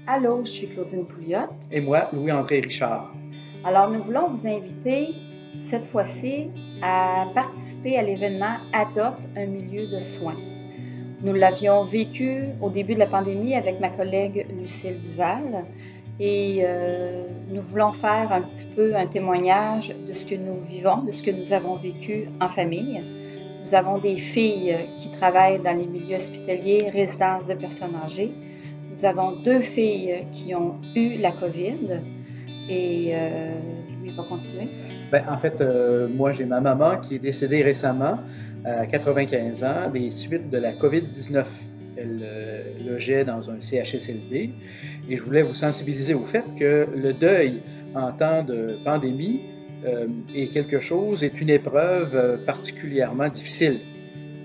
Allô, je suis Claudine Pouliot. Et moi, Louis-André Richard. Alors, nous voulons vous inviter cette fois-ci à participer à l'événement Adopte un milieu de soins. Nous l'avions vécu au début de la pandémie avec ma collègue Lucille Duval et nous voulons faire un petit peu un témoignage de ce que nous vivons, de ce que nous avons vécu en famille. Nous avons des filles qui travaillent dans les milieux hospitaliers, résidences de personnes âgées. Nous avons deux filles qui ont eu la COVID et Louis va continuer. Moi, j'ai ma maman qui est décédée récemment, à 95 ans, des suites de la COVID-19. Elle logeait dans un CHSLD et je voulais vous sensibiliser au fait que le deuil en temps de pandémie est quelque chose, est une épreuve particulièrement difficile.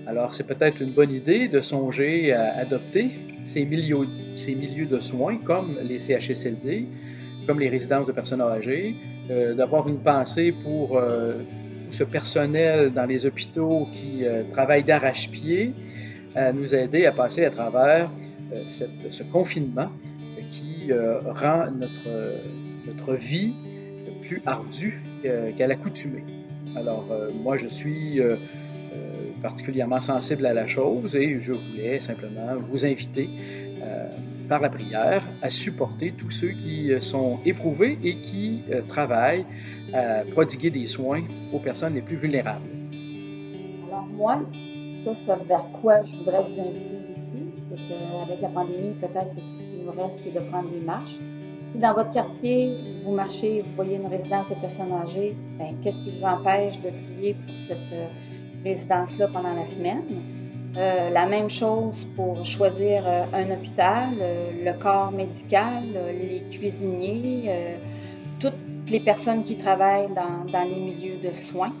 Alors, c'est peut-être une bonne idée de songer à adopter ces milieux de soins comme les CHSLD, comme les résidences de personnes âgées, d'avoir une pensée pour tout ce personnel dans les hôpitaux qui travaille d'arrache-pied à nous aider à passer à travers ce confinement qui rend notre vie plus ardue qu'à l'accoutumée. Alors, moi, je suis particulièrement sensible à la chose et je voulais simplement vous inviter par la prière à supporter tous ceux qui sont éprouvés et qui travaillent à prodiguer des soins aux personnes les plus vulnérables. Alors moi, ça vers quoi je voudrais vous inviter aussi, c'est qu'avec la pandémie, peut-être que tout ce qui nous reste, c'est de prendre des marches. Si dans votre quartier, vous marchez et vous voyez une résidence de personnes âgées, ben, qu'est-ce qui vous empêche de prier pour cette résidence-là pendant la semaine? La même chose pour choisir un hôpital, le corps médical, les cuisiniers, toutes les personnes qui travaillent dans les milieux de soins.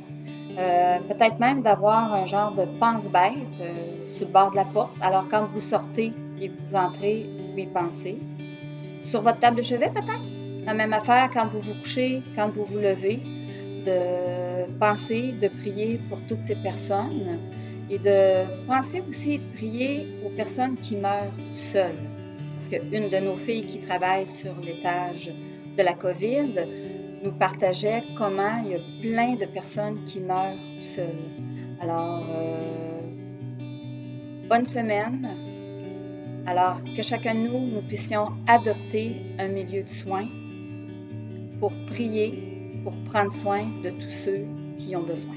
Peut-être même d'avoir un genre de pense-bête sur le bord de la porte. Alors, quand vous sortez et vous entrez, vous y pensez. Sur votre table de chevet, peut-être? La même affaire quand vous vous couchez, quand vous vous levez, de penser, de prier pour toutes ces personnes et de penser aussi de prier aux personnes qui meurent seules. Parce qu'une de nos filles qui travaille sur l'étage de la COVID nous partageait comment il y a plein de personnes qui meurent seules. Alors, bonne semaine. Alors, que chacun de nous, nous puissions adopter un milieu de soins pour prier, pour prendre soin de tous ceux qui ont besoin.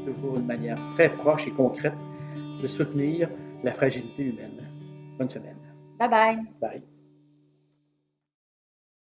Toujours une manière très proche et concrète de soutenir la fragilité humaine. Bonne semaine. Bye bye. Bye.